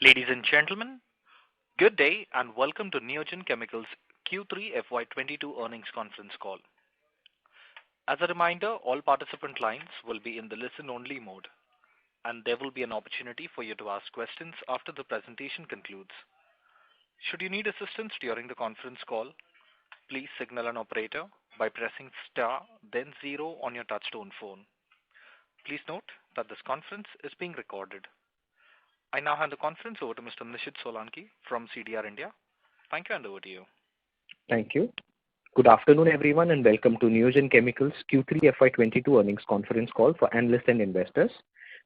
Ladies and gentlemen, good day and welcome to Neogen Chemicals Q3FY22 Earnings Conference call. As a reminder, all participant lines will be in the listen-only mode, and there will be an opportunity for you to ask questions after the presentation concludes. Should you need assistance during the conference call, please signal an operator by pressing star then 0 on your touchtone phone. Please note that this conference is being recorded. I now hand the conference over to Mr. Nishit Solanki from CDR India. Thank you, and over to you. Thank you. Good afternoon, everyone, and welcome to Neogen Chemicals Q3FY22 Earnings Conference call for analysts and investors.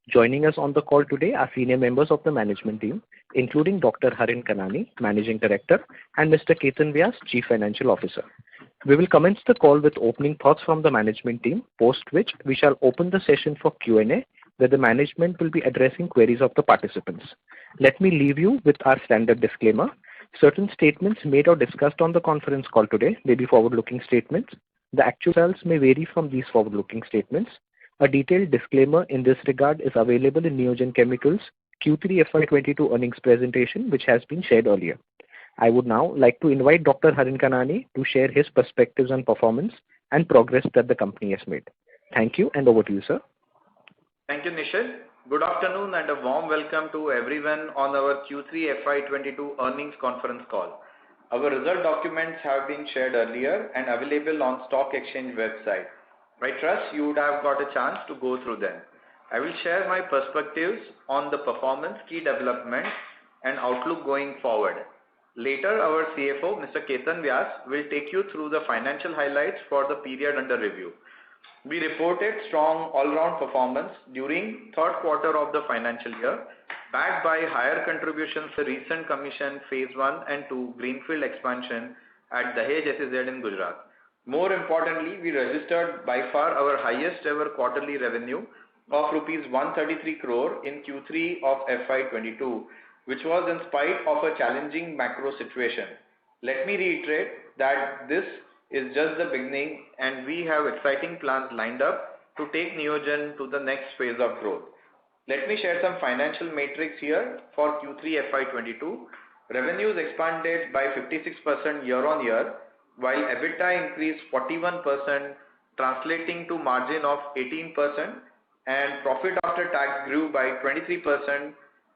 Joining us on the call today are senior members of the management team, including Dr. Harin Kanani, Managing Director, and Mr. Ketan Vyas, Chief Financial Officer. We will commence the call with opening thoughts from the management team, post which we shall open the session for Q&A, where the management will be addressing queries of the participants. Let me leave you with our standard disclaimer. Certain statements made or discussed on the conference call today may be forward-looking statements. The actual results may vary from these forward-looking statements. A detailed disclaimer in this regard is available in Neogen Chemicals Q3 FY22 earnings presentation, which has been shared earlier. I would now like to invite Dr. Harin Kanani to share his perspectives on performance and progress that the company has made. Thank you, and over to you, sir. Thank you, Nishit. Good afternoon and a warm welcome to everyone on our Q3 FY22 earnings conference call. Our result documents have been shared earlier and available on stock exchange website. I trust you would have got a chance to go through them. I will share my perspectives on the performance, key developments, and outlook going forward. Later, our CFO, Mr. Ketan Vyas, will take you through the financial highlights for the period under review. We reported strong all-round performance during third quarter of the financial year, backed by higher contributions to recent commission phase 1 and 2 greenfield expansion at Dahej SEZ in Gujarat. More importantly, we registered by far our highest ever quarterly revenue of rupees 133 crore in Q3 of FY22, which was in spite of a challenging macro situation. Let me reiterate that this is just the beginning and we have exciting plans lined up to take Neogen to the next phase of growth. Let me share some financial metrics here for Q3 FY22. Revenues expanded by 56% year on year, while EBITDA increased 41%, translating to margin of 18%, and profit after tax grew by 23%.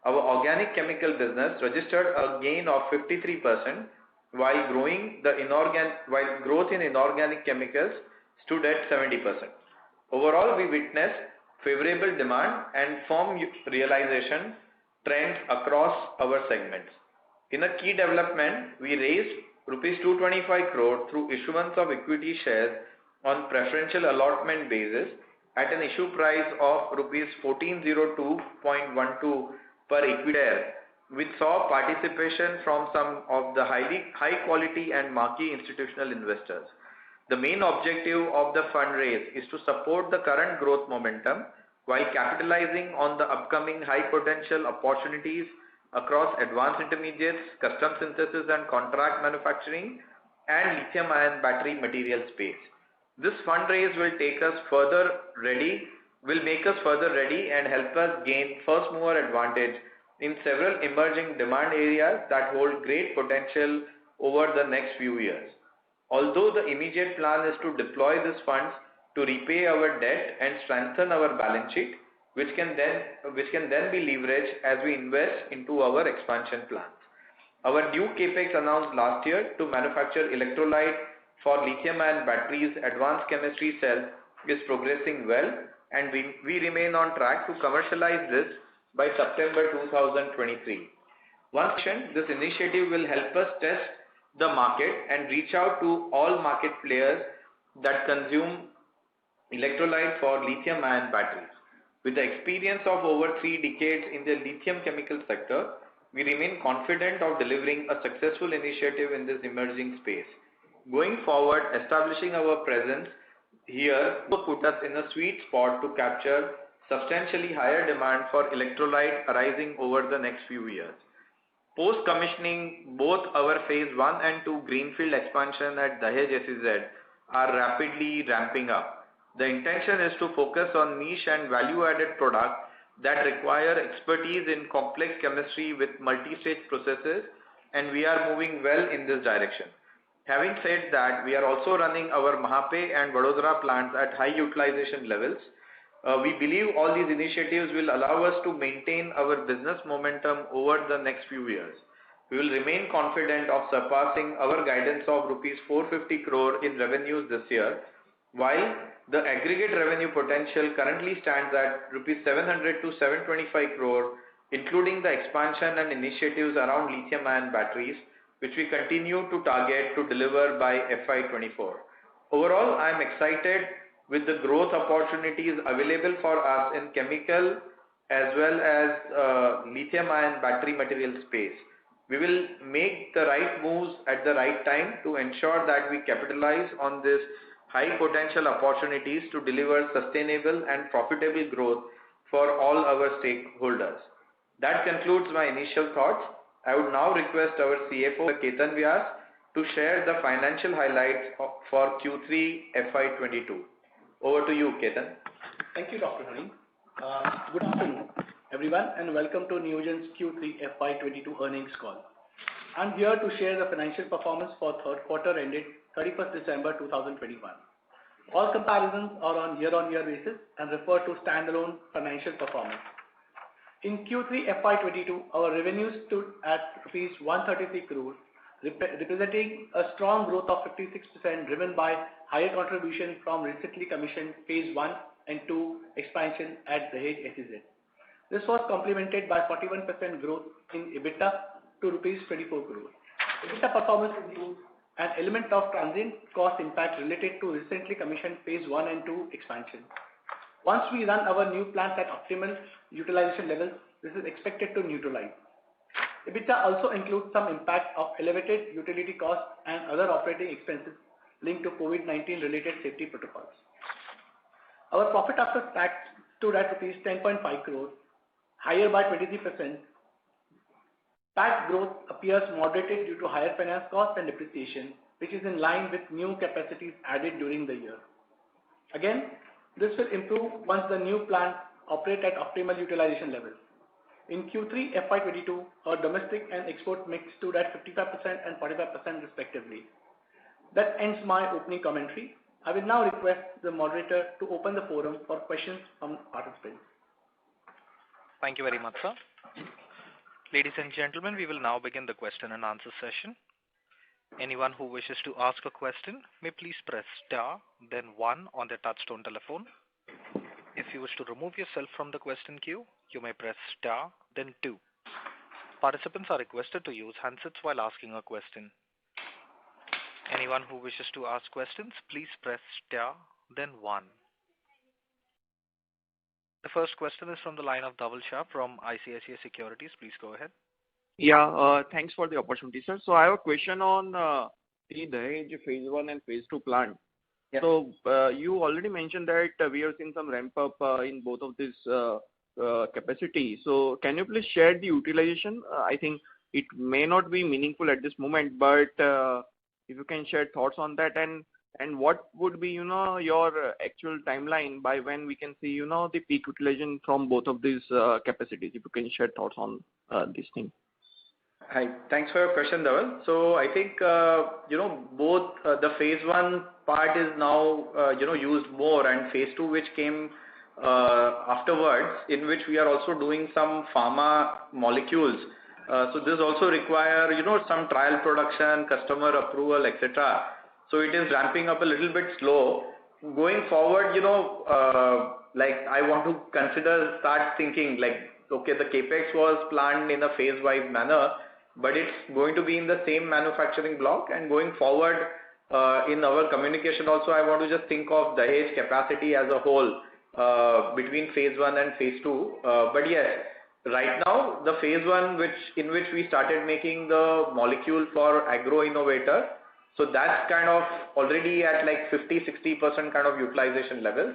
Our organic chemical business registered a gain of 53%, while growth in inorganic chemicals stood at 70%. Overall, we witnessed favorable demand and firm realization trends across our segments. In a key development, we raised rupees 225 crore through issuance of equity shares on preferential allotment basis at an issue price of rupees 1402.12 per equity share, which saw participation from some of the high quality and marquee institutional investors. The main objective of the fundraise is to support the current growth momentum while capitalizing on the upcoming high potential opportunities across advanced intermediates, custom synthesis and contract manufacturing, and lithium-ion battery material space. This fundraise will make us further ready and help us gain first mover advantage in several emerging demand areas that hold great potential over the next few years. Although the immediate plan is to deploy these funds to repay our debt and strengthen our balance sheet, which can then be leveraged as we invest into our expansion plans. Our new capex announced last year to manufacture electrolyte for lithium-ion batteries advanced chemistry cell is progressing well, and we remain on track to commercialize this by September 2023. Once again, this initiative will help us test the market and reach out to all market players that consume electrolyte for lithium-ion batteries. With the experience of over 3 decades in the lithium chemical sector, we remain confident of delivering a successful initiative in this emerging space. Going forward, establishing our presence here will put us in a sweet spot to capture substantially higher demand for electrolyte arising over the next few years. Post commissioning, both our phase 1 and 2 greenfield expansion at Dahej SEZ are rapidly ramping up. The intention is to focus on niche and value-added products that require expertise in complex chemistry with multi-stage processes, and we are moving well in this direction. Having said that, we are also running our Mahape and Vadodara plants at high utilization levels. We believe all these initiatives will allow us to maintain our business momentum over the next few years. We will remain confident of surpassing our guidance of rupees 450 crore in revenues this year, while the aggregate revenue potential currently stands at rupees 700 to 725 crore, including the expansion and initiatives around lithium-ion batteries, which we continue to target to deliver by FY24. Overall, I am excited with the growth opportunities available for us in chemical as well as lithium-ion battery material space. We will make the right moves at the right time to ensure that we capitalize on this high potential opportunities to deliver sustainable and profitable growth for all our stakeholders. That concludes my initial thoughts. I would now request our CFO Ketan Vyas to share the financial highlights for Q3 FY22. Over to you, Ketan. Thank you, Dr. Hari. Good afternoon, everyone, and welcome to Neogen's Q3 FY22 earnings call. I'm here to share the financial performance for third quarter ended 31st December 2021. All comparisons are on year-on-year basis and refer to standalone financial performance. In Q3 FY22, our revenues stood at rupees 133 crore, representing a strong growth of 56% driven by higher contribution from recently commissioned phase 1 and 2 expansion at Dahej SEZ. This was complemented by 41% growth in EBITDA to rupees 24 crore. EBITDA performance includes an element of transient cost impact related to recently commissioned phase 1 and 2 expansion. Once we run our new plants at optimal utilization levels, this is expected to neutralize. EBITDA also includes some impact of elevated utility costs and other operating expenses linked to COVID-19 related safety protocols. Our profit after tax stood at rupees 10.5 crore, higher by 23%. PAT growth appears moderated due to higher finance costs and depreciation, which is in line with new capacities added during the year. Again, this will improve once the new plants operate at optimal utilization levels. In Q3 FY22, our domestic and export mix stood at 55% and 45% respectively. That ends my opening commentary. I will now request the moderator to open the forum for questions from participants. Thank you very much, sir. Ladies and gentlemen, we will now begin the question and answer session. Anyone who wishes to ask a question may please press star, then 1 on their touchtone telephone. If you wish to remove yourself from the question queue, you may press star, then 2. Participants are requested to use handsets while asking a question. Anyone who wishes to ask questions, please press star, then 1. The first question is from the line of Dhaval Shah from ICICI Securities. Please go ahead. Yeah, thanks for the opportunity, sir. So I have a question on the Dahej phase 1 and phase 2 plant. Yeah. So you already mentioned that we have seen some ramp up in both of these capacity. So can you please share the utilization? I think it may not be meaningful at this moment, but if you can share thoughts on that, and what would be your actual timeline by when we can see the peak utilization from both of these capacities, if you can share thoughts on this thing. Hi, thanks for your question, Dhaval. So I think both the phase 1 part is now used more, and phase 2 which came afterwards, in which we are also doing some pharma molecules. So this also require some trial production, customer approval, etc. So it is ramping up a little bit slow. Going forward, like I want to start thinking like, okay, the capex was planned in a phase-wise manner, but it's going to be in the same manufacturing block. And going forward, in our communication also, I want to just think of Dahej capacity as a whole between phase 1 and phase 2. But yes, right now the phase 1 in which we started making the molecule for agro innovator, so that's kind of already at like 50-60% kind of utilization levels.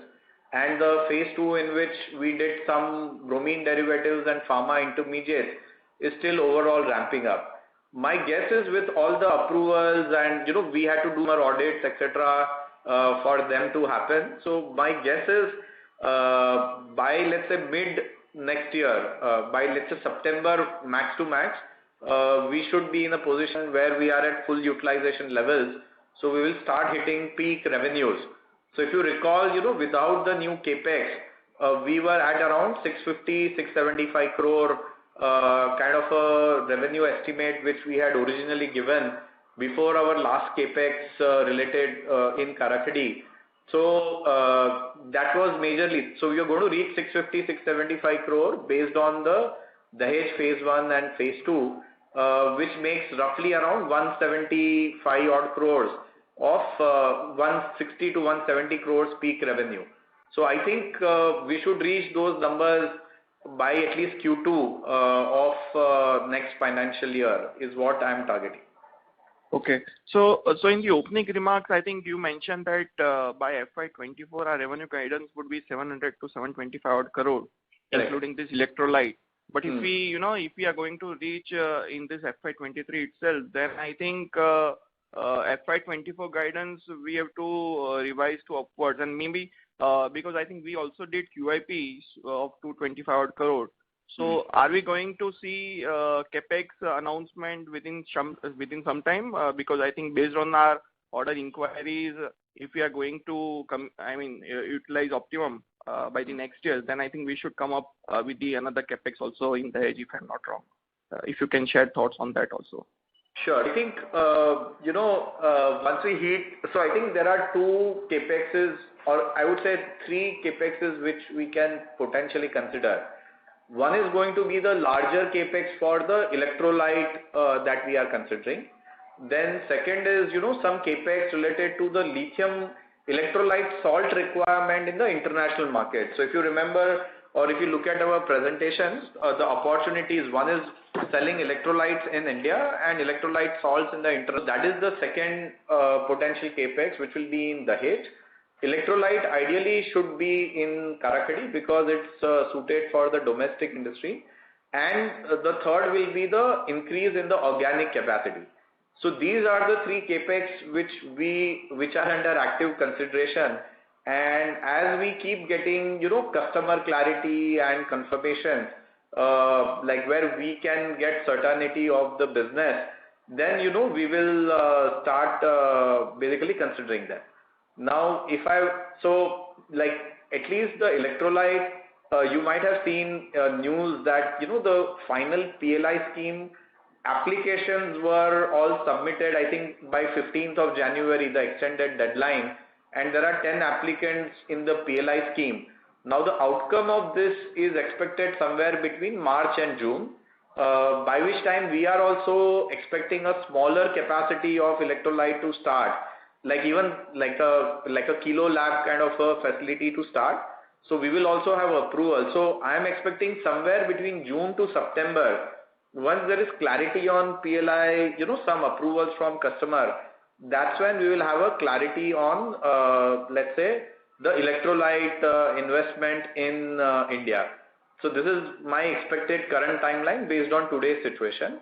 And the phase 2 in which we did some bromine derivatives and pharma intermediates is still overall ramping up. My guess is with all the approvals and we had to do our audits, etc. For them to happen. So my guess is by let's say mid next year, by let's say September max to max, we should be in a position where we are at full utilization levels. So we will start hitting peak revenues. So if you recall, without the new capex, we were at around 650, 675 crore kind of a revenue estimate which we had originally given before our last capex related in Karakhadi. So that was majorly. So we are going to reach 650, 675 crore based on the Dahej phase 1 and phase 2, which makes roughly around 175 odd crores of 160 to 170 crores peak revenue. So I think we should reach those numbers by at least Q2 of next financial year is what I am targeting. Okay. So in the opening remarks, I think you mentioned that by FY24, our revenue guidance would be 700 to 725 odd crore, including this electrolyte. But if we, if we are going to reach in this FY23 itself, then I think FY24 guidance we have to revise to upwards, and maybe because I think we also did QIPs of 225 odd crore. So are we going to see capex announcement within some time? Because I think based on our order inquiries, if we are going to utilize optimum by the next year, then I think we should come up with another capex also in the edge, if I'm not wrong. If you can share thoughts on that also. Sure. I think, once we hit, so I think there are two capexes, or I would say three capexes which we can potentially consider. One is going to be the larger capex for the electrolyte that we are considering. Then second is, some capex related to the lithium electrolyte salt requirement in the international market. So if you remember, or if you look at our presentations, the opportunities, one is selling electrolytes in India and electrolyte salts in the international. That is the second potential capex, which will be in Dahej. Electrolyte ideally should be in Karakhadi because it's suited for the domestic industry. And the third will be the increase in the organic capacity. So these are the three capex which are under active consideration. And as we keep getting, customer clarity and confirmation, like where we can get certainty of the business, then, we will start basically considering that. Now, at least the electrolyte, you might have seen news that, the final PLI scheme applications were all submitted, I think by 15th of January, the extended deadline, and there are 10 applicants in the PLI scheme. Now, the outcome of this is expected somewhere between March and June, by which time we are also expecting a smaller capacity of electrolyte to start, like even like a kilo lab kind of a facility to start. So we will also have approval. So I am expecting somewhere between June to September, once there is clarity on PLI, some approvals from customer, that's when we will have a clarity on, let's say, the electrolyte investment in India. So this is my expected current timeline based on today's situation.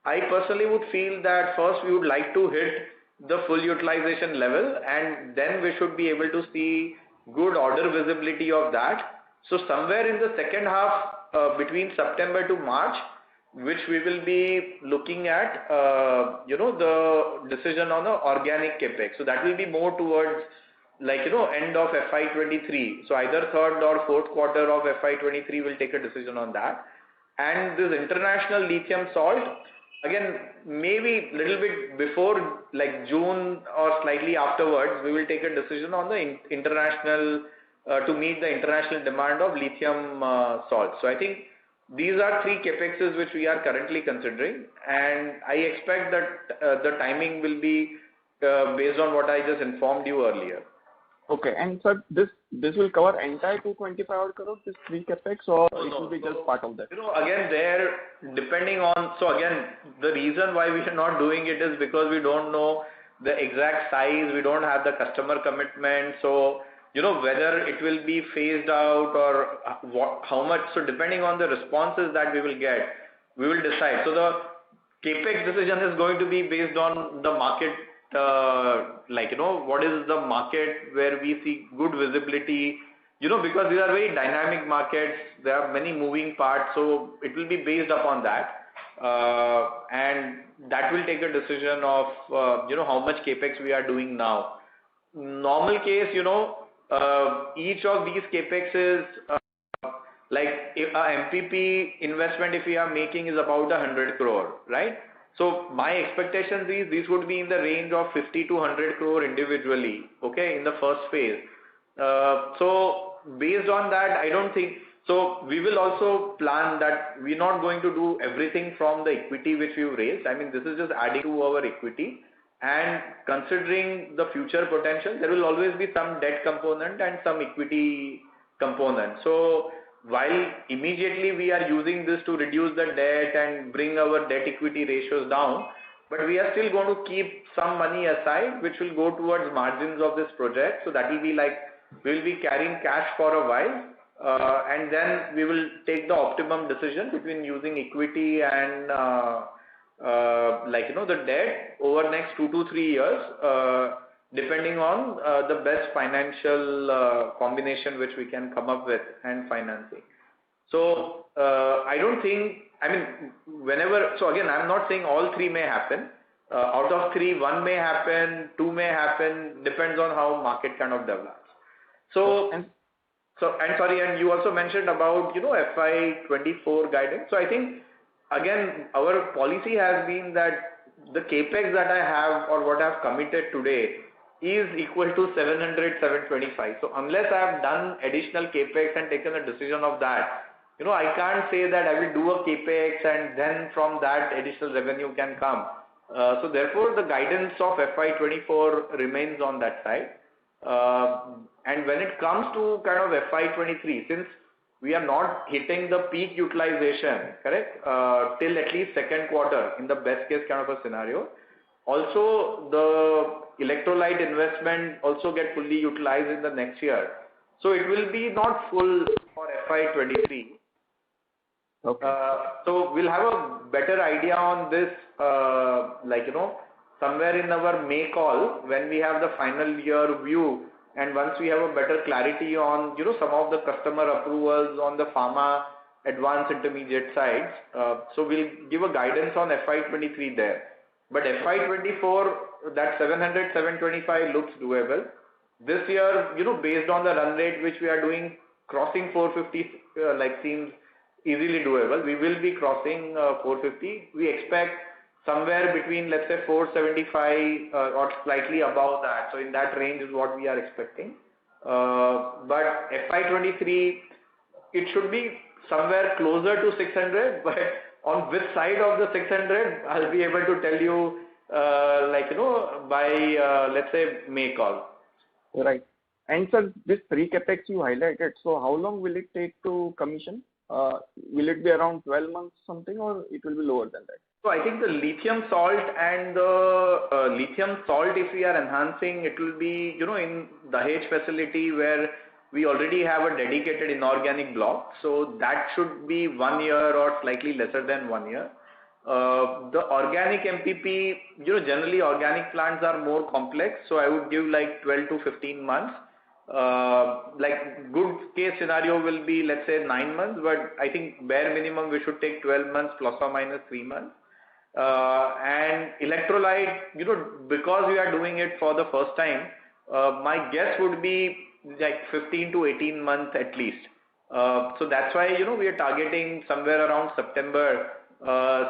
I personally would feel that first we would like to hit the full utilization level, and then we should be able to see good order visibility of that. So somewhere in the second half, between September to March, which we will be looking at, the decision on the organic capex. So that will be more towards end of FY23. So either third or fourth quarter of FY23 will take a decision on that. And this international lithium salt, again, maybe little bit before June or slightly afterwards, we will take a decision on the international, to meet the international demand of lithium salt. So I think these are three capexes which we are currently considering, and I expect that the timing will be based on what I just informed you earlier. Okay, and sir, this will cover entire 225 crores, this three capex, or it will be just part of that? Again, depending on, so again, the reason why we are not doing it is because we don't know the exact size, we don't have the customer commitment, so, whether it will be phased out or how much, so depending on the responses that we will get, we will decide. So the capex decision is going to be based on the market, what is the market where we see good visibility because these are very dynamic markets, there are many moving parts, so it will be based upon that. And that will take a decision of, how much capex we are doing now. Normal case, each of these capexes, like if a MPP investment if we are making is about 100 crore, right? So my expectations is these would be in the range of 50 to 100 crore individually, okay, in the first phase. So based on that, I don't think, so we will also plan that we're not going to do everything from the equity which we've raised. I mean, this is just adding to our equity, and considering the future potential, there will always be some debt component and some equity component. So while immediately we are using this to reduce the debt and bring our debt equity ratios down, but we are still going to keep some money aside which will go towards margins of this project. So that will be like, we will be carrying cash for a while, and then we will take the optimum decision between using equity and the debt over next 2 to 3 years, depending on the best financial combination which we can come up with and financing. So I don't think, so again, I'm not saying all 3 may happen. Out of 3, 1 may happen, 2 may happen, depends on how market kind of develops. And you also mentioned about, FY24 guidance. So I think, again, our policy has been that the capex that I have or what I have committed today is equal to 700, 725. So unless I have done additional capex and taken a decision of that, I can't say that I will do a capex and then from that additional revenue can come. So therefore, the guidance of FY24 remains on that side. And when it comes to kind of FY23, since we are not hitting the peak utilization, correct, till at least second quarter in the best case kind of a scenario. Also, the electrolyte investment also get fully utilized in the next year. So it will be not full for FY23. Okay. So we'll have a better idea on this, somewhere in our May call when we have the final year view, and once we have a better clarity on, some of the customer approvals on the pharma advanced intermediate sides. So we'll give a guidance on FY23 there. But FY24, that 700, 725 looks doable. This year, based on the run rate which we are doing, crossing 450 seems easily doable. We will be crossing 450. We expect somewhere between, let's say, 475 or slightly above that. So in that range is what we are expecting. But FY23, it should be somewhere closer to 600, but on which side of the 600, I'll be able to tell you, by, let's say, May call. Right. And sir, this 3 capex you highlighted, so how long will it take to commission? Will it be around 12 months something, or it will be lower than that? So I think the lithium salt and the lithium salt, if we are enhancing, it will be, in the Dahej facility where we already have a dedicated inorganic block. So that should be 1 year or slightly lesser than 1 year. The organic MPP, generally organic plants are more complex. So I would give like 12 to 15 months. Good case scenario will be, let's say, 9 months, but I think bare minimum we should take 12 months plus or minus 3 months. And electrolyte, because we are doing it for the first time, my guess would be like 15 to 18 months at least. So that's why, we are targeting somewhere around September,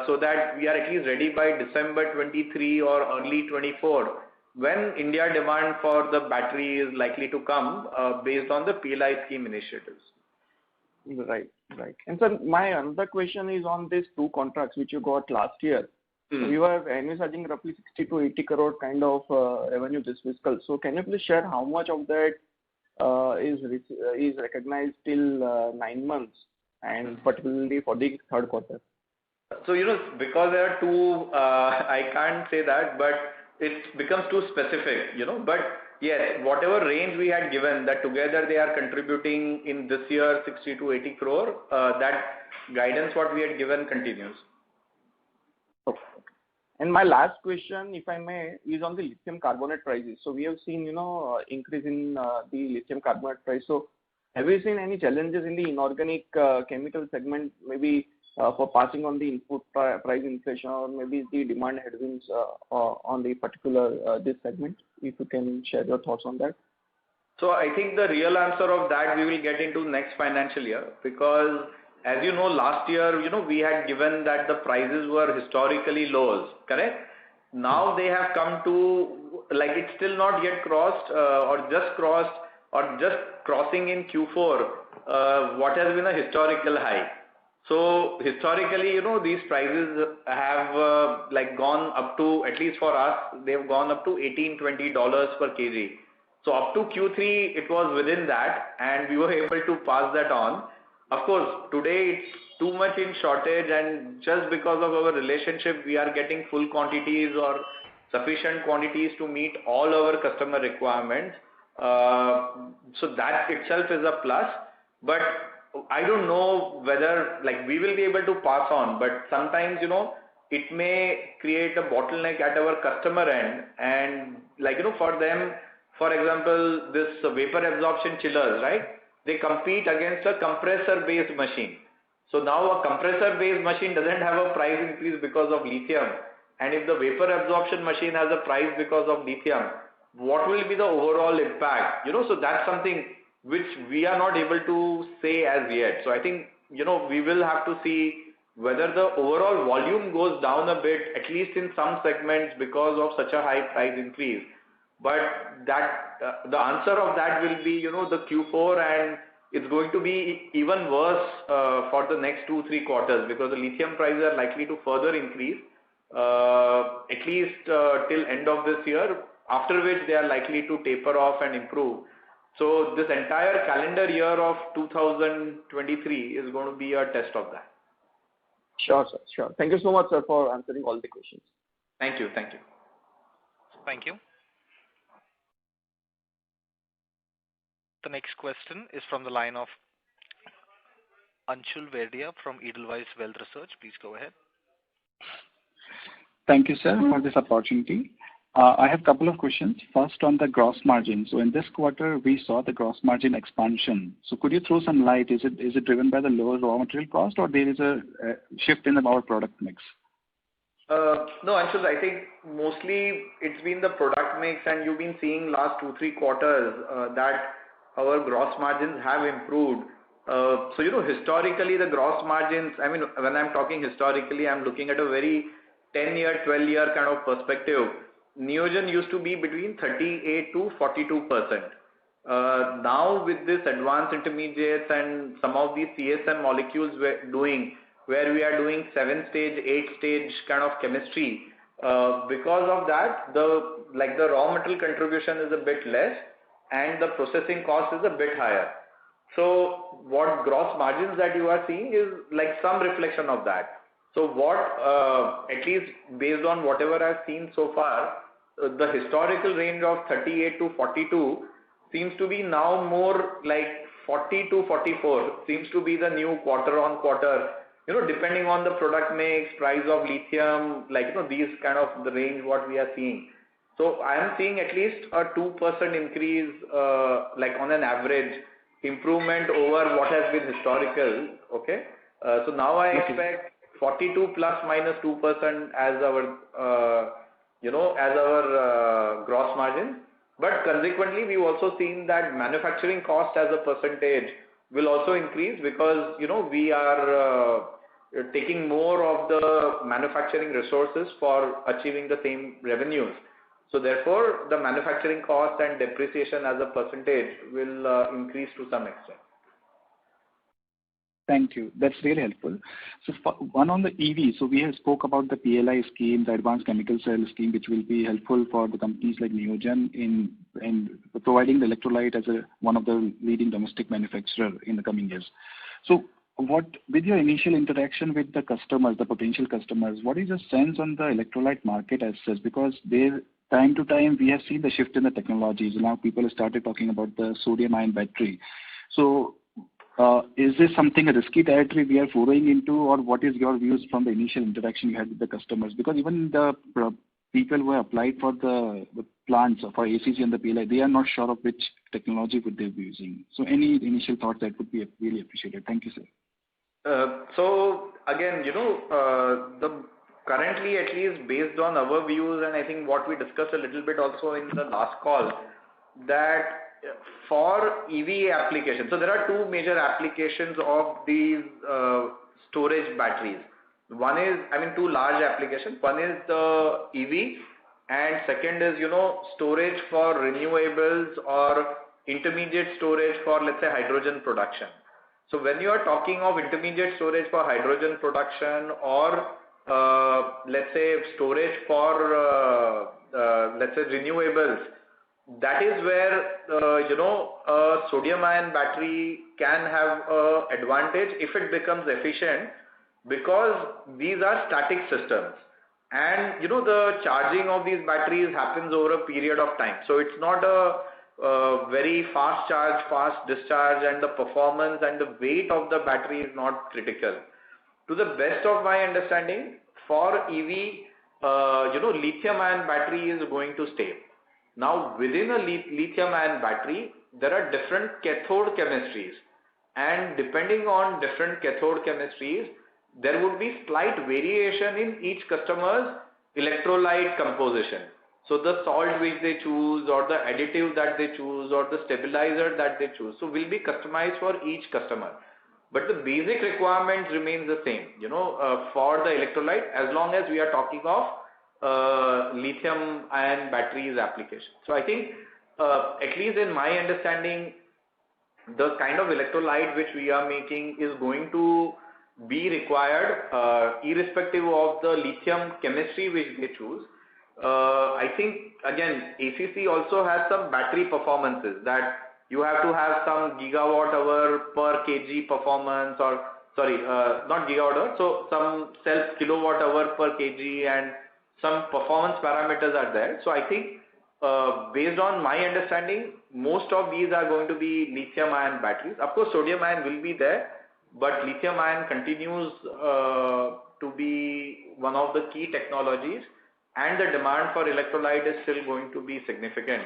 so that we are at least ready by December 23 or early 24, when India demand for the battery is likely to come, based on the PLI scheme initiatives. Right. And sir, my another question is on these 2 contracts which you got last year. So you are envisaging roughly 60 to 80 crore kind of revenue this fiscal. So can you please share how much of that is recognized till 9 months, and particularly for the third quarter? So, because there are 2, I can't say that, but it becomes too specific, but yes, whatever range we had given, that together they are contributing in this year 60 to 80 crore, that guidance what we had given continues. Okay. And my last question, if I may, is on the lithium carbonate prices. So we have seen, increase in the lithium carbonate price. So have you seen any challenges in the inorganic chemical segment, maybe for passing on the input price inflation, or maybe the demand headwinds on the particular this segment? If you can share your thoughts on that. So I think the real answer of that we will get into next financial year, because as you know, last year, we had given that the prices were historically lows, correct? Now they have come to, like, it's still not yet crossed or just crossed or just crossing in Q4 what has been a historical high. So historically, these prices have like gone up to, at least for us, they've gone up to $18-20 per kg. So up to Q3, it was within that, and we were able to pass that on. Of course, today it's too much in shortage, and just because of our relationship, we are getting full quantities or sufficient quantities to meet all our customer requirements. So that itself is a plus. But I don't know whether, like, we will be able to pass on, but sometimes, it may create a bottleneck at our customer end, and like, for them, for example, this vapor absorption chillers, right? They compete against a compressor-based machine. So now a compressor-based machine doesn't have a price increase because of lithium. And if the vapor absorption machine has a price because of lithium, what will be the overall impact? So that's something which we are not able to say as yet. So I think, we will have to see whether the overall volume goes down a bit, at least in some segments, because of such a high price increase. But that the answer of that will be, the Q4, and it's going to be even worse for the next 2-3 quarters, because the lithium prices are likely to further increase, at least till end of this year, after which they are likely to taper off and improve. So this entire calendar year of 2023 is going to be a test of that. Sure, sir. Sure. Thank you so much, sir, for answering all the questions. Thank you. Thank you. Thank you. The next question is from the line of Anshul Verdia from Edelweiss Wealth Research. Please go ahead. Thank you, sir, for this opportunity. I have a couple of questions. First, on the gross margin. So in this quarter, we saw the gross margin expansion. So could you throw some light? Is it driven by the lower raw material cost, or there is a shift in our product mix? No, Anshul, I think mostly it's been the product mix, and you've been seeing last 2-3 quarters that our gross margins have improved. So, historically the gross margins, I mean, when I'm talking historically, I'm looking at a very 10-year, 12-year kind of perspective. Neogen used to be between 38 to 42%. Now with this advanced intermediates and some of these CSM molecules we're doing, where we are doing 7-stage, 8-stage kind of chemistry, because of that, the raw material contribution is a bit less, and the processing cost is a bit higher. So what gross margins that you are seeing is like some reflection of that. So what, at least based on whatever I've seen so far, the historical range of 38 to 42 seems to be now more like 40 to 44 seems to be the new quarter on quarter, depending on the product mix, price of lithium, these kind of the range what we are seeing. So I am seeing at least a 2% increase, on an average improvement over what has been historical. Okay. So now I expect 42 plus minus 2% as our, as our gross margin. But consequently, we've also seen that manufacturing cost as a percentage will also increase, because, we are taking more of the manufacturing resources for achieving the same revenues. So therefore, the manufacturing cost and depreciation as a percentage will increase to some extent. Thank you. That's really helpful. So one on the EV. So we have spoke about the PLI scheme, the Advanced Chemical Cell scheme, which will be helpful for the companies like Neogen in providing the electrolyte as one of the leading domestic manufacturer in the coming years. So with your initial interaction with the customers, the potential customers, what is your sense on the electrolyte market as such? Because time to time we have seen the shift in the technologies. Now people have started talking about the sodium-ion battery. So is this something a risky territory we are foraying into, or what is your views from the initial interaction you had with the customers? Because even the people who have applied for the plants for ACC and the PLI, they are not sure of which technology would they be using. So any initial thoughts that would be really appreciated. Thank you, sir. So again, currently, at least based on our views, and I think what we discussed a little bit also in the last call, that for EV applications, so there are two major applications of these storage batteries. One is, two large applications. One is the EV, and second is, storage for renewables or intermediate storage for, let's say, hydrogen production. So when you are talking of intermediate storage for hydrogen production or let's say storage for let's say renewables, that is where a sodium ion battery can have an advantage if it becomes efficient, because these are static systems, and the charging of these batteries happens over a period of time. So it's not a very fast charge, fast discharge, and the performance and the weight of the battery is not critical. To the best of my understanding, for EV, lithium-ion battery is going to stay. Now, within a lithium-ion battery, there are different cathode chemistries, and depending on different cathode chemistries, there would be slight variation in each customer's electrolyte composition. So the salt which they choose, or the additive that they choose, or the stabilizer that they choose, so will be customized for each customer. But the basic requirements remains the same, for the electrolyte, as long as we are talking of lithium ion batteries application. So I think, at least in my understanding, the kind of electrolyte which we are making is going to be required, irrespective of the lithium chemistry which they choose. I think, again, ACC also has some battery performances that you have to have some gigawatt hour per kg performance, or sorry, not gigawatt hour, so some cell kilowatt hour per kg, and some performance parameters are there. So I think, based on my understanding, most of these are going to be lithium ion batteries. Of course, sodium ion will be there, but lithium ion continues to be one of the key technologies, and the demand for electrolyte is still going to be significant.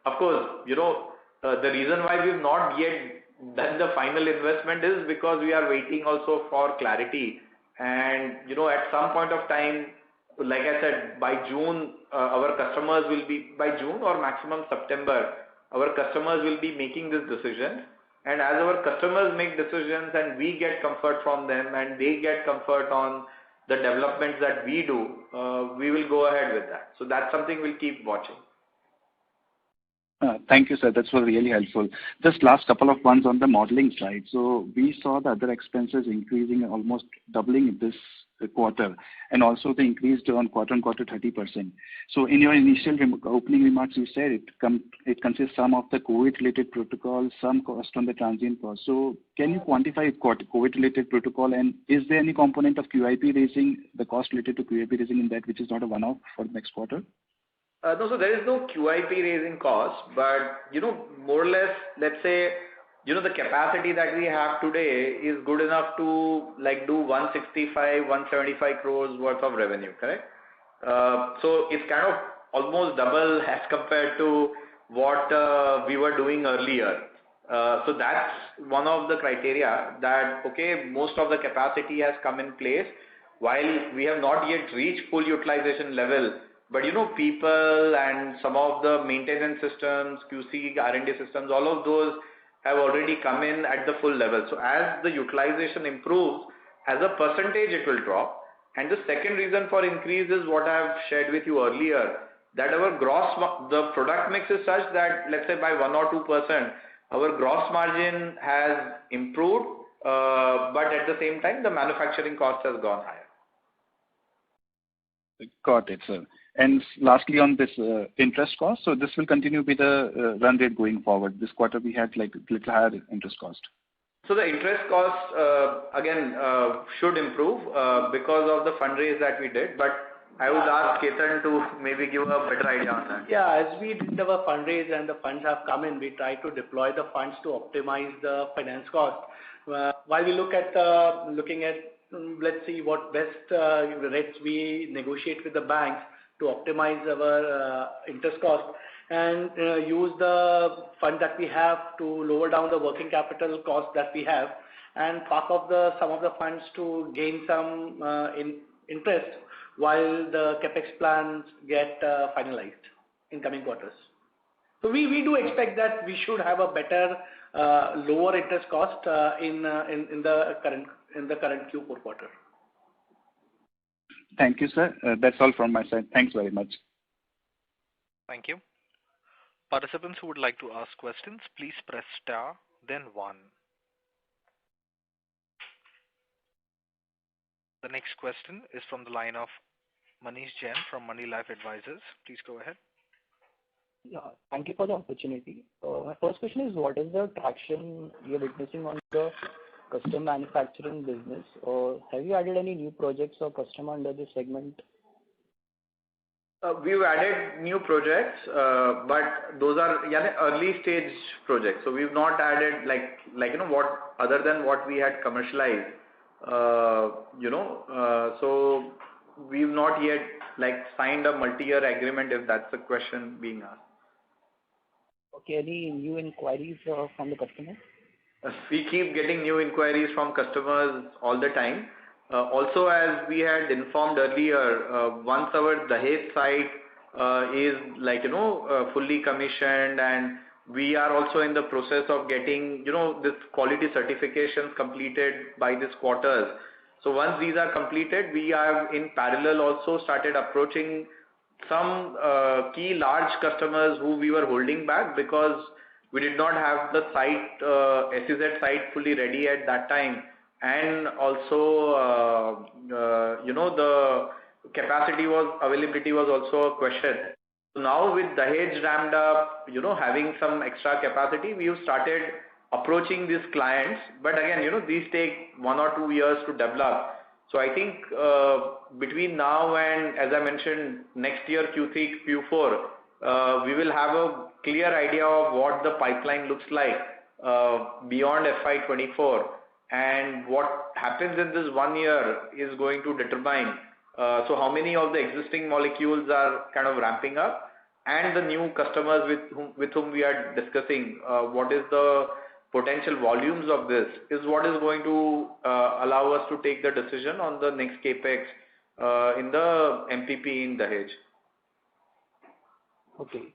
Of course, the reason why we've not yet done the final investment is because we are waiting also for clarity. And, at some point of time, like I said, by June, our customers will be, by June or maximum September, our customers will be making this decision. And as our customers make decisions and we get comfort from them and they get comfort on the developments that we do, we will go ahead with that. So that's something we'll keep watching. Thank you, sir. That's really helpful. Just last couple of ones on the modeling side. So we saw the other expenses increasing, almost doubling this quarter, and also they increased on quarter-on-quarter 30%. So in your initial opening remarks, you said it consists some of the COVID-related protocol, some cost on the transient cost. So can you quantify COVID-related protocol, and is there any component of QIP raising, the cost related to QIP raising in that, which is not a one-off for the next quarter? No, so there is no QIP raising cost, but, more or less, let's say, the capacity that we have today is good enough to do 165, 175 crores worth of revenue, correct? So it's kind of almost double as compared to what we were doing earlier. So that's one of the criteria that, okay, most of the capacity has come in place, while we have not yet reached full utilization level. But people and some of the maintenance systems, QC, R&D systems, all of those have already come in at the full level. So as the utilization improves, as a percentage it will drop. And the second reason for increase is what I have shared with you earlier, that the product mix is such that, let's say by 1 or 2%, our gross margin has improved, but at the same time, the manufacturing cost has gone higher. Got it, sir. And lastly, on this interest cost, so this will continue to be the run rate going forward. This quarter we had little higher interest cost. So the interest cost again should improve because of the fundraise that we did. But I would ask Ketan to maybe give a better idea on that. Yeah, as we did our fundraise and the funds have come in, we try to deploy the funds to optimize the finance cost. While we looking at let's see what best rates we negotiate with the banks. to optimize our interest cost and use the fund that we have to lower down the working capital cost that we have and park off some of the funds to gain some interest while the capex plans get finalized in coming quarters. So we do expect that we should have a better lower interest cost in the current Q4 quarter. Thank you, sir. That's all from my side. Thanks very much. Thank you. Participants who would like to ask questions, please press star, then 1. The next question is from the line of Manish Jain from Money Life Advisors. Please go ahead. Yeah, thank you for the opportunity. My first question is, what is the traction you're witnessing on the custom manufacturing business? Or have you added any new projects or customer under this segment? We've added new projects, but those are early stage projects. So we've not added what other than what we had commercialized. So we've not yet signed a multi-year agreement, if that's the question being asked. Okay, any new inquiries from the customers? We keep getting new inquiries from customers all the time. Also, as we had informed earlier, once our Dahej site is fully commissioned, and we are also in the process of getting this quality certifications completed by this quarter. So once these are completed, we have in parallel also started approaching some key large customers who we were holding back because we did not have the site, SEZ site fully ready at that time. And also, the availability was also a question. So now with Dahej ramped up, having some extra capacity, we have started approaching these clients. But again, these take 1 or 2 years to develop. So I think between now and, as I mentioned, next year Q3, Q4, we will have a clear idea of what the pipeline looks like beyond FY24. And what happens in this 1 year is going to determine so how many of the existing molecules are kind of ramping up, and the new customers with whom we are discussing what is the potential volumes of this is what is going to allow us to take the decision on the next capex in the MPP in Dahej. Okay.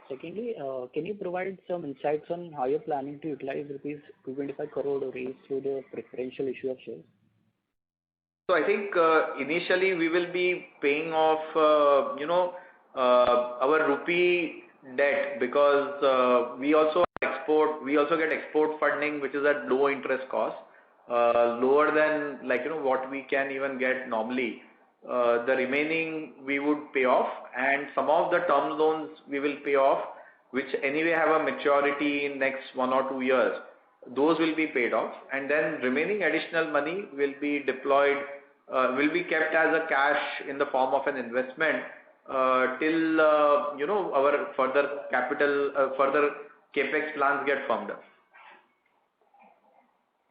Secondly, can you provide some insights on how you're planning to utilize rupees 225 crore raised through the preferential issue of shares? So I think initially we will be paying off, our rupee debt because we also get export funding, which is at low interest cost, lower than what we can even get normally. The remaining we would pay off, and some of the term loans we will pay off, which anyway have a maturity in next 1 or 2 years. Those will be paid off, and then remaining additional money will be deployed, will be kept as a cash in the form of an investment till our further capex plans get firmed up.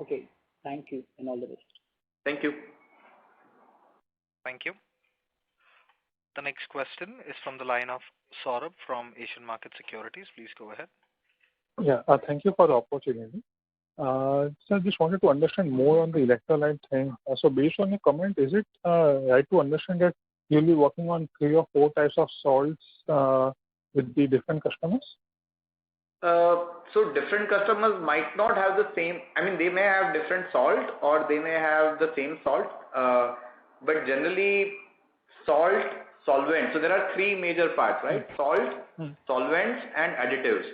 Okay, thank you and all the best. Thank you. Thank you. The next question is from the line of Saurabh from Asian Market Securities. Please go ahead. Yeah, thank you for the opportunity. So I just wanted to understand more on the electrolyte thing. So based on your comment, is it right to understand that you'll be working on 3 or 4 types of salts with the different customers? So different customers might not have the same, they may have different salt or they may have the same salt, but generally salt, solvent. So there are 3 major parts, right? Salt, solvents and additives.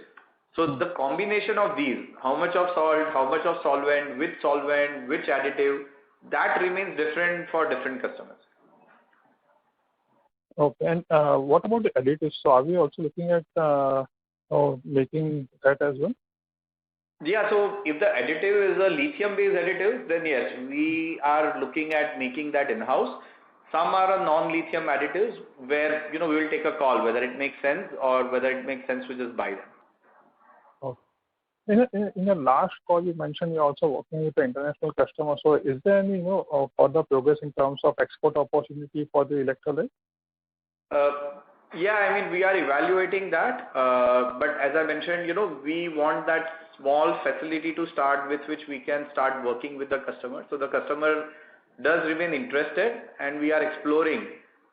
So the combination of these, how much of salt, how much of solvent, which additive, that remains different for different customers. Okay, and what about the additives? So are we also looking at making that as well? Yeah, so if the additive is a lithium-based additive, then yes, we are looking at making that in-house. Some are a non-lithium additives where we will take a call whether it makes sense or whether it makes sense to just buy them. Okay. In the last call, you mentioned you're also working with the international customers. So is there any further progress in terms of export opportunity for the electrolyte? Yeah, I mean, we are evaluating that, but as I mentioned, we want that small facility to start with, which we can start working with the customer. So the customer does remain interested, and we are exploring.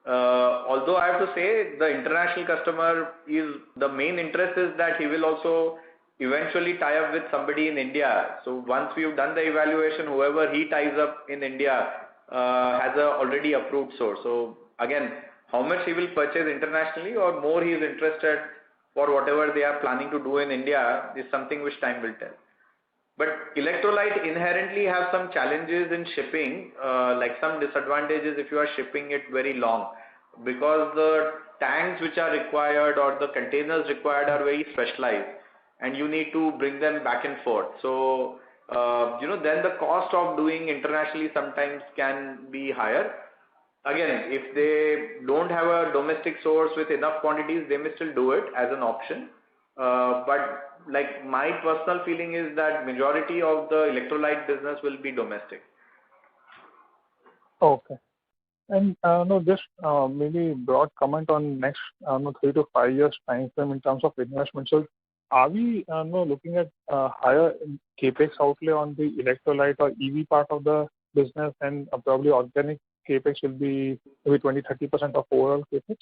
Although I have to say, the international customer is the main interest is that he will also eventually tie up with somebody in India. So once we've done the evaluation, whoever he ties up in India has a already approved source. So again, how much he will purchase internationally or more he is interested for whatever they are planning to do in India is something which time will tell. But electrolyte inherently have some challenges in shipping, like some disadvantages if you are shipping it very long, because the tanks which are required or the containers required are very specialized, and you need to bring them back and forth. So, then the cost of doing internationally sometimes can be higher. Again, if they don't have a domestic source with enough quantities, they may still do it as an option. But like my personal feeling is that majority of the electrolyte business will be domestic. Okay. And no, just maybe broad comment on next 3 to 5 years time frame in terms of investment. So, are we looking at higher capex outlay on the electrolyte or EV part of the business, and probably organic capex will be maybe 20-30% of overall capex?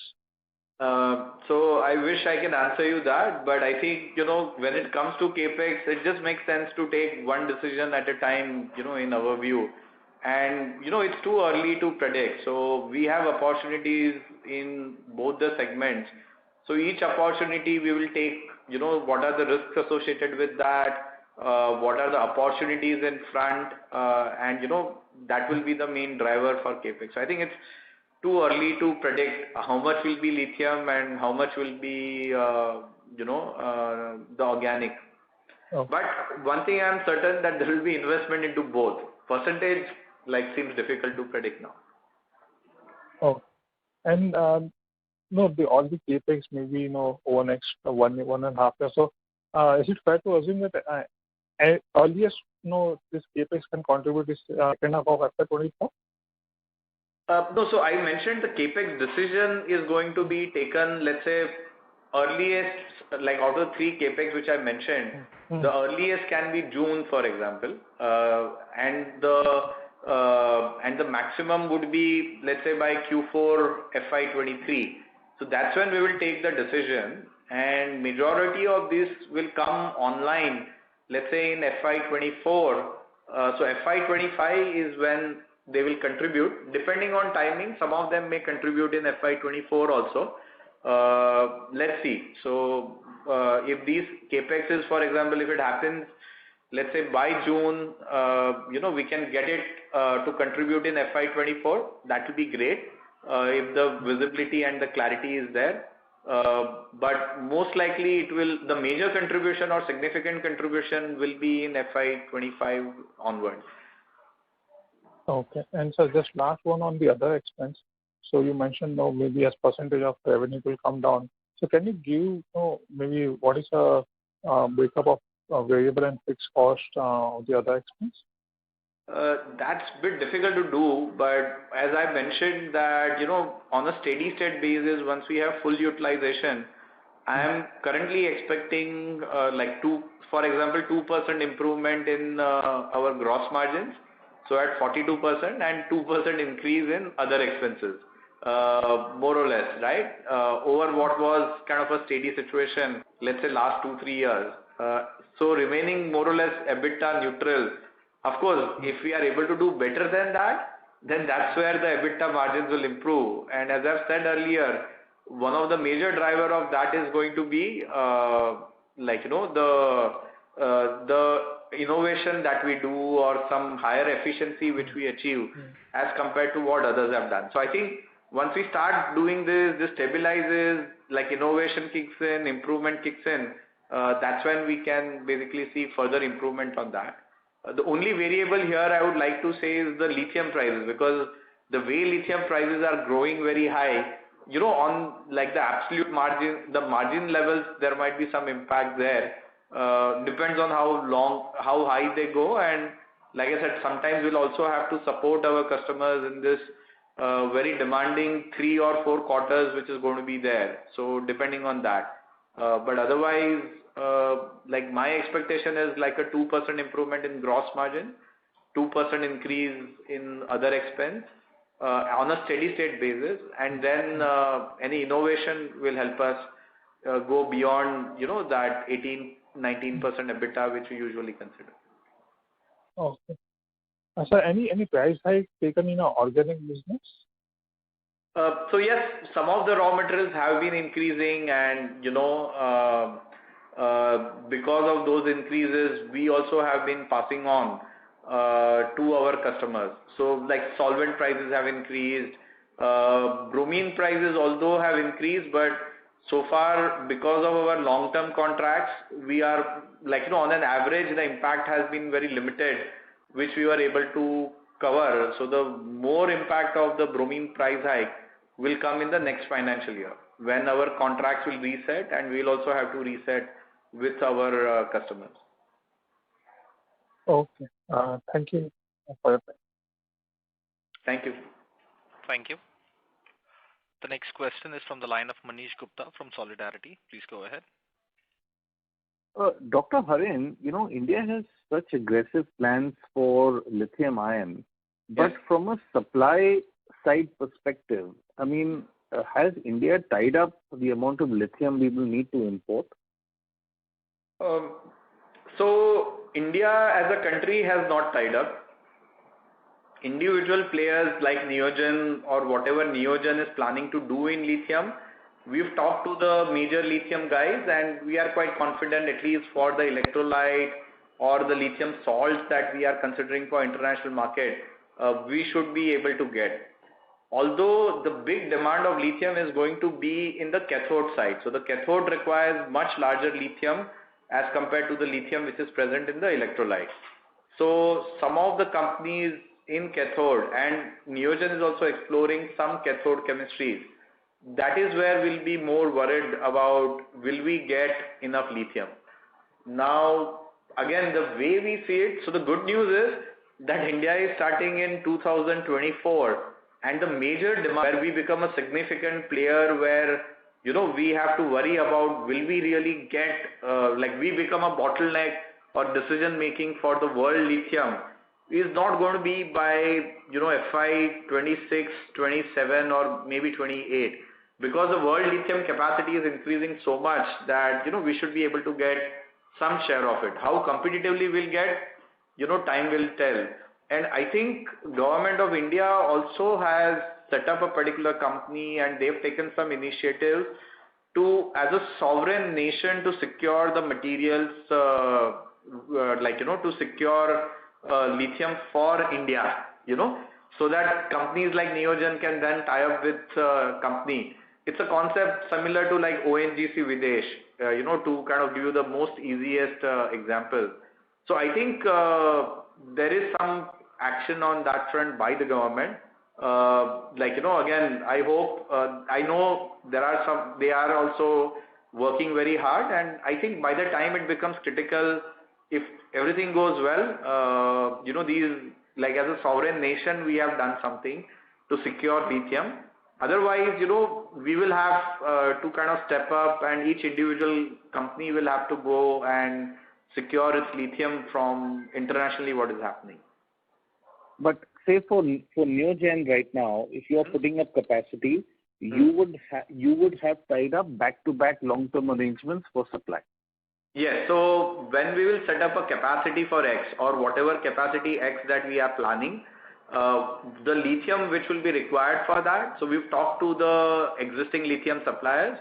So I wish I can answer you that, but I think, when it comes to capex, it just makes sense to take one decision at a time, in our view. And, it's too early to predict. So we have opportunities in both the segments. So each opportunity we will take, what are the risks associated with that, what are the opportunities in front, and, that will be the main driver for capex. So I think it's too early to predict how much will be lithium and how much will be, the organic. Okay. But one thing I am certain that there will be investment into both. Percentage seems difficult to predict now. Oh, and all the capex maybe over next 1.5 years. So, is it fair to assume that earliest this capex can contribute this second half of FY24? No, so I mentioned the capex decision is going to be taken, let's say, earliest, out of 3 capex which I mentioned, the earliest can be June, for example, and the maximum would be, let's say, by Q4 FY23. So that's when we will take the decision, and majority of this will come online, let's say in FY24. So FY25 is when they will contribute. Depending on timing, some of them may contribute in FY24 also. Let's see. So if these capexes, for example, if it happens, let's say by June, we can get it to contribute in FY24. That will be great if the visibility and the clarity is there. But most likely the major contribution or significant contribution will be in FY25 onwards. Okay. And so just last one on the other expense. So you mentioned maybe as percentage of revenue will come down. So can you give maybe what is the breakup of variable and fixed cost of the other expense? That's a bit difficult to do, but as I mentioned that, on a steady state basis, once we have full utilization, I am currently expecting for example, 2% improvement in our gross margins. So at 42% and 2% increase in other expenses, more or less, right? Over what was kind of a steady situation, let's say last 2-3 years. So remaining more or less EBITDA neutral. Of course, if we are able to do better than that, then that's where the EBITDA margins will improve. And as I've said earlier, one of the major driver of that is going to be the innovation that we do or some higher efficiency which we achieve as compared to what others have done. So I think once we start doing this stabilizes, innovation kicks in, improvement kicks in, that's when we can basically see further improvement on that. The only variable here I would like to say is the lithium prices, because the way lithium prices are growing very high, on the absolute margin, the margin levels, there might be some impact there. Depends on how high they go, and like I said, sometimes we'll also have to support our customers in this very demanding 3 or 4 quarters, which is going to be there. So depending on that. But otherwise, like my expectation is like a 2% improvement in gross margin, 2% increase in other expense on a steady state basis, and then any innovation will help us go beyond, that 18-19% EBITDA, which we usually consider. Okay. Sir, any price hike taken in our organic business? So yes, some of the raw materials have been increasing, and because of those increases, we also have been passing on to our customers. So like solvent prices have increased, bromine prices although have increased, but so far because of our long-term contracts, we are like, on an average, the impact has been very limited, which we were able to cover. So the more impact of the bromine price hike will come in the next financial year when our contracts will reset, and we'll also have to reset with our customers. Okay. Thank you for your time. Thank you. Thank you. The next question is from the line of Manish Gupta from Solidarity. Please go ahead. Dr. Harin, India has such aggressive plans for lithium ion, but from a supply side perspective, I mean, has India tied up the amount of lithium we will need to import? So India as a country has not tied up. Individual players like Neogen or whatever Neogen is planning to do in lithium, we've talked to the major lithium guys, and we are quite confident, at least for the electrolyte or the lithium salts that we are considering for international market, we should be able to get. Although the big demand of lithium is going to be in the cathode side. So the cathode requires much larger lithium as compared to the lithium which is present in the electrolyte. So some of the companies in cathode, and Neogen is also exploring some cathode chemistries. That is where we'll be more worried about, will we get enough lithium? Now, again, the way we see it, so the good news is that India is starting in 2024, and the major demand where we become a significant player where, we have to worry about, will we really get, like we become a bottleneck or decision making for the world lithium is not going to be by, FY26, 27 or maybe 28. Because the world lithium capacity is increasing so much that, we should be able to get some share of it. How competitively we'll get, time will tell. And I think government of India also has set up a particular company, and they've taken some initiatives to, as a sovereign nation, to secure the materials, to secure lithium for India, so that companies like Neogen can then tie up with company. It's a concept similar to like ONGC Videsh, to kind of give you the most easiest example. So I think there is some action on that front by the government. Again, I hope, I know they are also working very hard, and I think by the time it becomes critical, if everything goes well, these, like as a sovereign nation, we have done something to secure lithium. Otherwise, we will have to kind of step up, and each individual company will have to go and secure its lithium from internationally what is happening. But say for Neogen right now, if you are putting up capacity, you would have tied up back-to-back long-term arrangements for supply. Yes. So when we will set up a capacity for X or whatever capacity X that we are planning, the lithium which will be required for that. So we've talked to the existing lithium suppliers,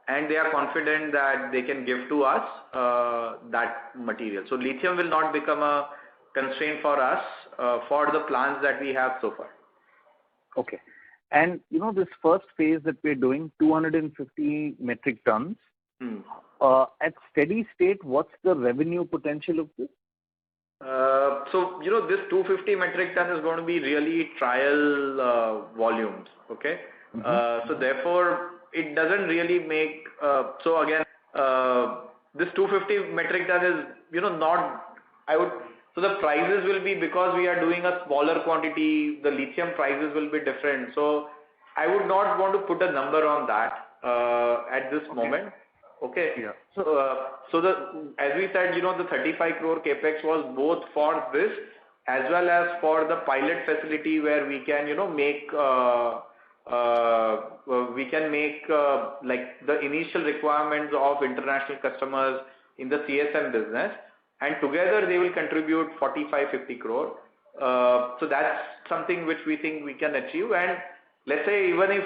and they are confident that they can give to us that material. So lithium will not become a constraint for us for the plans that we have so far. Okay. And this first phase that we're doing, 250 metric tons, at steady state, what's the revenue potential of this? So, this 250 metric ton is going to be really trial volumes. Okay. So therefore, it doesn't really make, so again, this 250 metric ton is, not, So the prices will be, because we are doing a smaller quantity, the lithium prices will be different. So I would not want to put a number on that at this moment. Okay. Yeah. As we said, the 35 crore capex was both for this as well as for the pilot facility where we can, make like the initial requirements of international customers in the CSM business, and together they will contribute 45-50 crore. So that's something which we think we can achieve. And let's say even if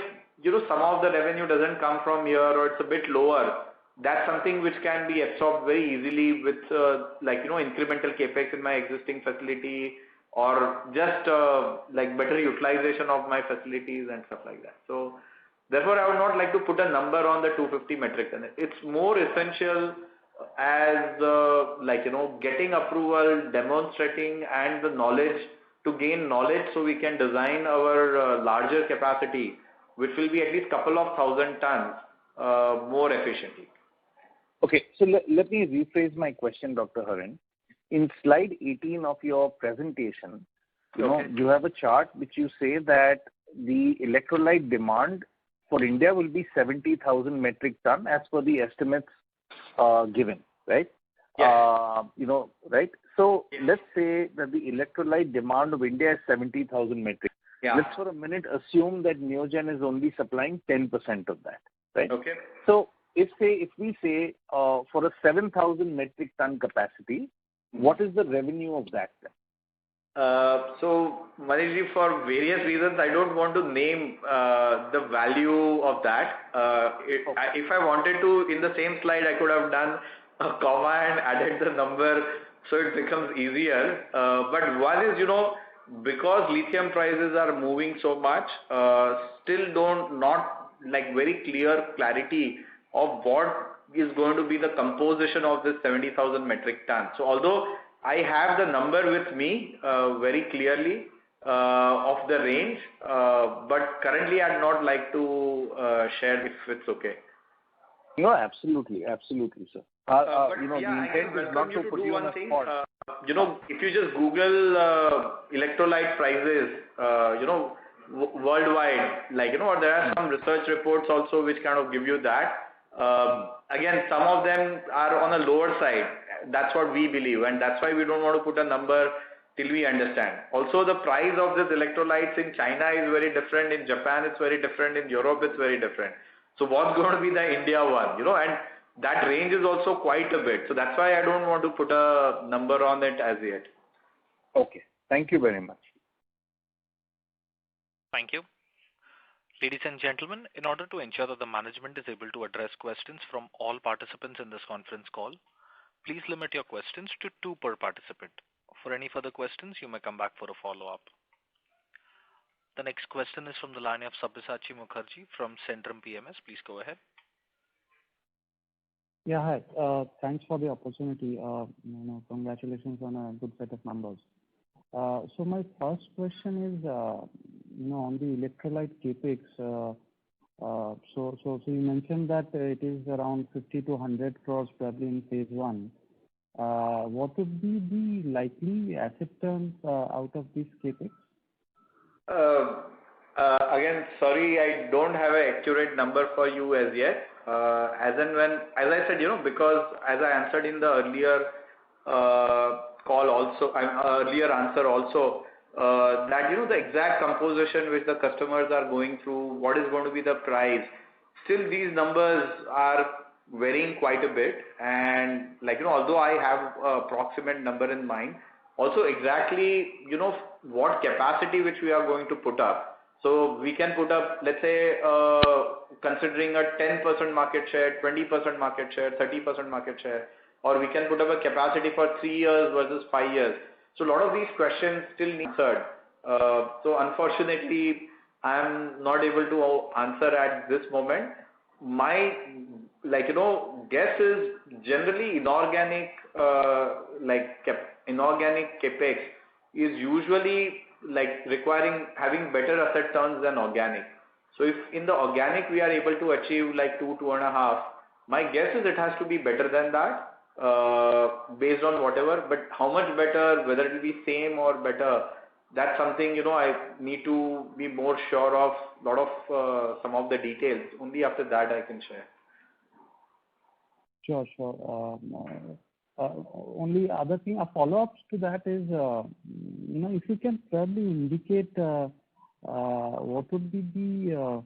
some of the revenue doesn't come from here or it's a bit lower, that's something which can be absorbed very easily with incremental capex in my existing facility, or just like better utilization of my facilities and stuff like that. So therefore I would not like to put a number on the 250 metric ton. It's more essential as getting approval, demonstrating, and the knowledge, to gain knowledge so we can design our larger capacity, which will be at least couple of thousand tons more efficiently. Okay, so let me rephrase my question, Dr. Harin. In slide 18 of your presentation, you have a chart which you say that the electrolyte demand for India will be 70,000 metric ton as per the estimates given, right? Yes. Right? So let's say that the electrolyte demand of India is 70,000 metric. Yeah. Let's for a minute assume that Neogen is only supplying 10% of that, right? Okay. So if we say for a 7,000 metric ton capacity, what is the revenue of that then? So Manishji, for various reasons, I don't want to name the value of that. If I wanted to, in the same slide, I could have done a comma and added the number so it becomes easier. But one is, because lithium prices are moving so much, still not like very clear clarity of what is going to be the composition of this 70,000 metric ton. So although I have the number with me very clearly of the range, but currently I'd not like to share if it's okay. No, absolutely, sir. The intent is not to put you on a spot. If you just Google electrolyte prices, worldwide, or there are some research reports also which kind of give you that. Again, some of them are on a lower side. That's what we believe, and that's why we don't want to put a number till we understand. Also, the price of this electrolytes in China is very different. In Japan, it's very different. In Europe, it's very different. So what's going to be the India one? And that range is also quite a bit. So that's why I don't want to put a number on it as yet. Okay. Thank you very much. Thank you. Ladies and gentlemen, in order to ensure that the management is able to address questions from all participants in this conference call, please limit your questions to 2 per participant. For any further questions, you may come back for a follow-up. The next question is from the line of Sabyasachi Mukherjee from Centrum PMS. Please go ahead. Yeah, hi. Thanks for the opportunity. Congratulations on a good set of numbers. So my first question is, on the electrolyte capex. So you mentioned that it is around 50 to 100 crores probably in phase 1. What would be the likely asset turns out of this capex? Again, sorry, I don't have an accurate number for you as yet. As I said, because as I answered in the earlier call also, earlier answer also, that the exact composition which the customers are going through, what is going to be the price, still these numbers are varying quite a bit. And although I have an approximate number in mind, also exactly what capacity which we are going to put up. So we can put up, let's say, considering a 10% market share, 20% market share, 30% market share, or we can put up a capacity for 3 years versus 5 years. So a lot of these questions still need answered. So unfortunately, I am not able to answer at this moment. My guess is generally inorganic inorganic capex is usually having better asset turns than organic. So if in the organic we are able to achieve 2.5, my guess is it has to be better than that. based on whatever, but how much better, whether it will be same or better, that's something, I need to be more sure of lot of some of the details. Only after that I can share. Sure. Only other thing, a follow-up to that is, if you can probably indicate what would be the,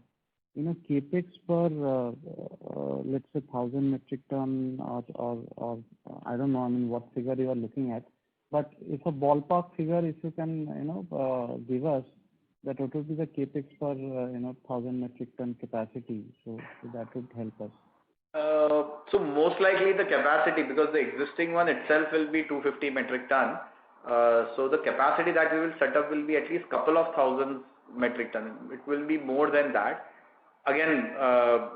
capex per, let's say, 1,000 metric ton or I don't know, what figure you are looking at. But if a ballpark figure, if you can, give us, that what would be the capex per, 1,000 metric ton capacity. So that would help us. So most likely the capacity, because the existing one itself will be 250 metric ton. So the capacity that we will set up will be at least couple of thousands metric ton. It will be more than that. Again,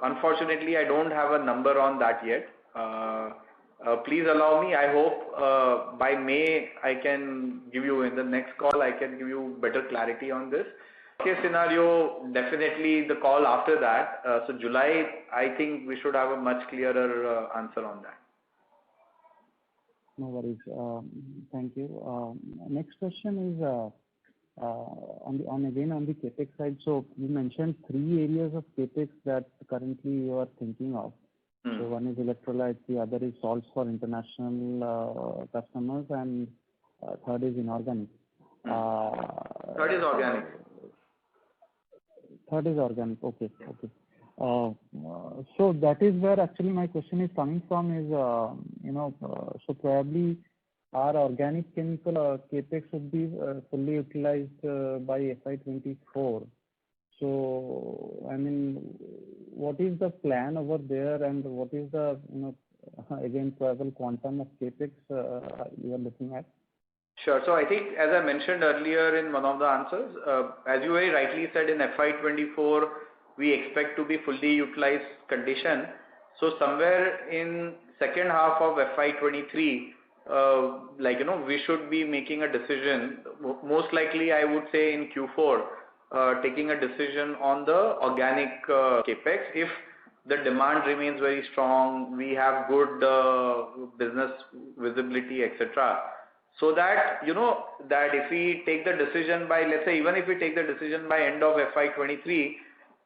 unfortunately, I don't have a number on that yet. Please allow me. I hope by May I can give you, in the next call, I can give you better clarity on this. Case scenario, definitely the call after that. So July, I think we should have a much clearer answer on that. No worries. Thank you. Next question is on the capex side. So you mentioned 3 areas of capex that currently you are thinking of. So one is electrolytes, the other is salts for international customers, and third is inorganic. Third is organic. Third is organic. Okay. So that is where actually my question is coming from is, so probably our organic chemical capex would be fully utilized by FY24. So, what is the plan over there, and what is the, again, probable quantum of capex you are looking at? Sure. So I think, as I mentioned earlier in one of the answers, as you very rightly said, in FY24, we expect to be fully utilized condition. So somewhere in second half of FY23, we should be making a decision. Most likely, I would say in Q4, taking a decision on the organic capex. If the demand remains very strong, we have good business visibility, etc. So that, that if we take the decision by, let's say, even if we take the decision by end of FY23,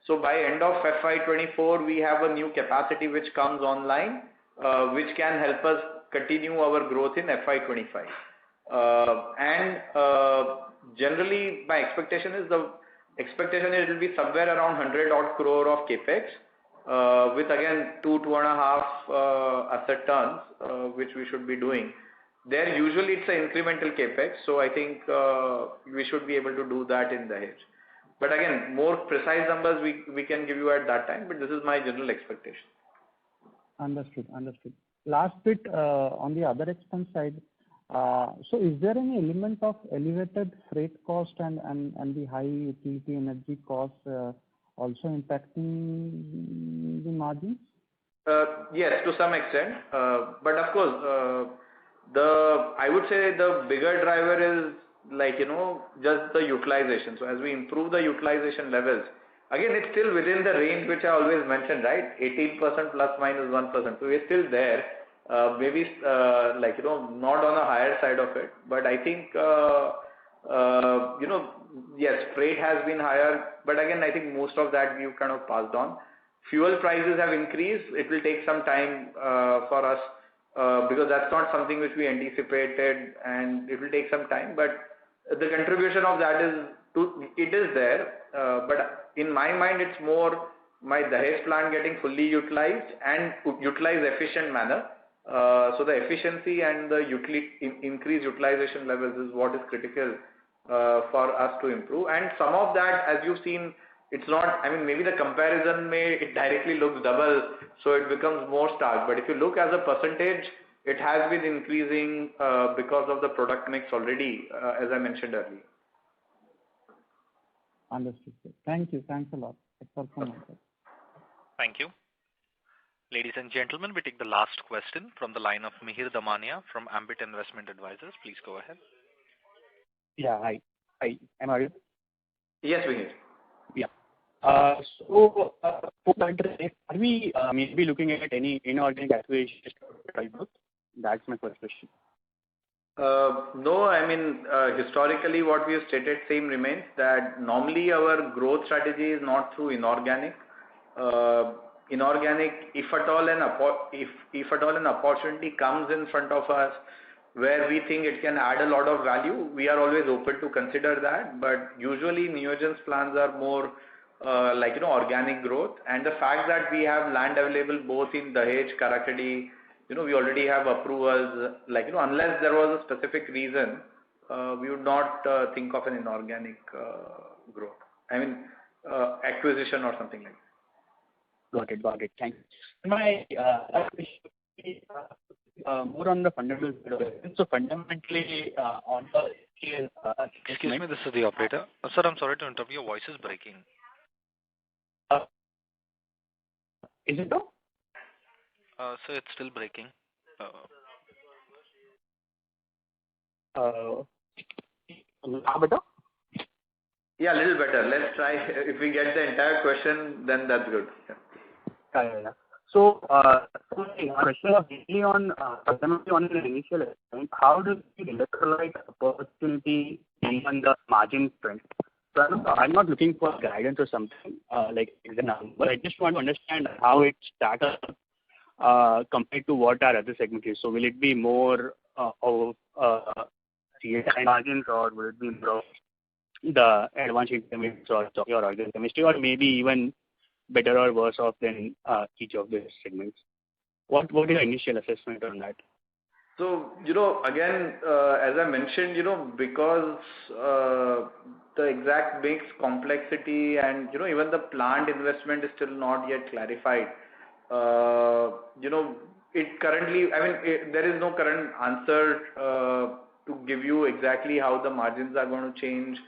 so by end of FY24, we have a new capacity which comes online, which can help us continue our growth in FY25. Generally, my expectation is it will be somewhere around 100 odd crore of capex, with again 2.5 asset turns, which we should be doing. There usually it's an incremental capex, so I think we should be able to do that in the hedge. But again, more precise numbers we can give you at that time, but this is my general expectation. Understood. Last bit on the other expense side. So is there any element of elevated freight cost and the high utility energy costs also impacting the margins? Yes, to some extent. But of course, I would say the bigger driver is just the utilization. So as we improve the utilization levels, again, it's still within the range which I always mentioned, right? 18% plus minus 1%. So we're still there. Maybe not on the higher side of it, but I think yes, freight has been higher, but again, I think most of that we've kind of passed on. Fuel prices have increased. It will take some time for us because that's not something which we anticipated, and it will take some time. But the contribution of that it is there. But in my mind, it's more my Dahej plant getting fully utilized and utilized efficient manner. So the efficiency and the increased utilization levels is what is critical for us to improve. And some of that, as you've seen, it's not, maybe the comparison it directly looks double, so it becomes more stark. But if you look as a percentage, it has been increasing because of the product mix already, as I mentioned earlier. Understood. Thank you. Thanks a lot. That's all from my side. Thank you. Ladies and gentlemen, we take the last question from the line of Mihir Damania from Ambit Investment Advisors. Please go ahead. Yeah, hi. Am I audible? Yes, Mihir. Yeah. Are we maybe looking at any inorganic acquisitions to drive growth? That's my first question. No, I mean, historically what we have stated same remains, that normally our growth strategy is not through inorganic. Inorganic, if at all an opportunity comes in front of us where we think it can add a lot of value, we are always open to consider that. But usually Neogen's plans are more organic growth, and the fact that we have land available both in Dahej, Karakadi, we already have approvals, unless there was a specific reason, we would not think of an inorganic growth. I mean, acquisition or something like that. Got it. Thanks. My last question is more on the fundamental side of it. So fundamentally, on the Excuse me, this is the operator. Sir, I'm sorry to interrupt. Your voice is breaking. Is it though? So it's still breaking. Now better? Yeah, a little better. Let's try. If we get the entire question, then that's good. Yeah. So, my question was mainly on fundamentally on the initial estimate. How does the electrolyte opportunity on the margin front? So I'm not looking for guidance or something like the number. I just want to understand how it stacks up compared to what our other segment is. So will it be more of CSI margins, or will it be more of the advanced intermediates or your organic chemistry, or maybe even better or worse off than each of these segments? What is your initial assessment on that? So, again, as I mentioned, because the exact mix, complexity, and, even the plant investment is still not yet clarified. It currently, there is no current answer to give you exactly how the margins are going to change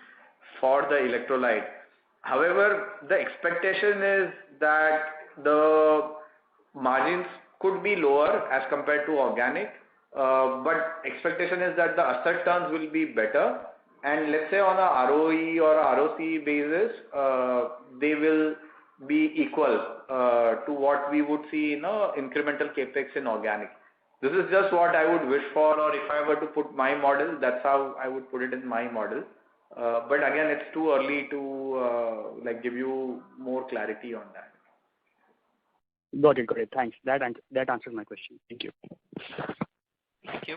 for the electrolyte. However, the expectation is that the margins could be lower as compared to organic, but expectation is that the asset turns will be better, and let's say on a ROE or a ROC basis, they will be equal to what we would see in incremental capex in organic. This is just what I would wish for, or if I were to put my model, that's how I would put it in my model. But again, it's too early to give you more clarity on that. Got it. Thanks. That answers my question. Thank you. Thank you.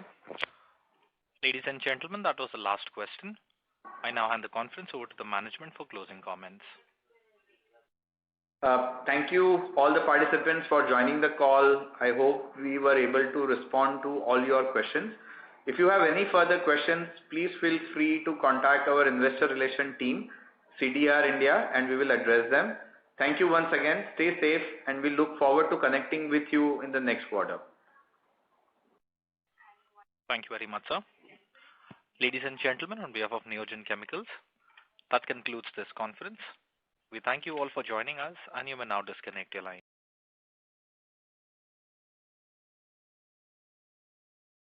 Ladies and gentlemen, that was the last question. I now hand the conference over to the management for closing comments. Thank you all the participants for joining the call. I hope we were able to respond to all your questions. If you have any further questions, please feel free to contact our investor relation team, CDR India, and we will address them. Thank you once again. Stay safe, and we look forward to connecting with you in the next quarter. Thank you very much, sir. Ladies and gentlemen, on behalf of Neogen Chemicals, that concludes this conference. We thank you all for joining us, and you may now disconnect your line.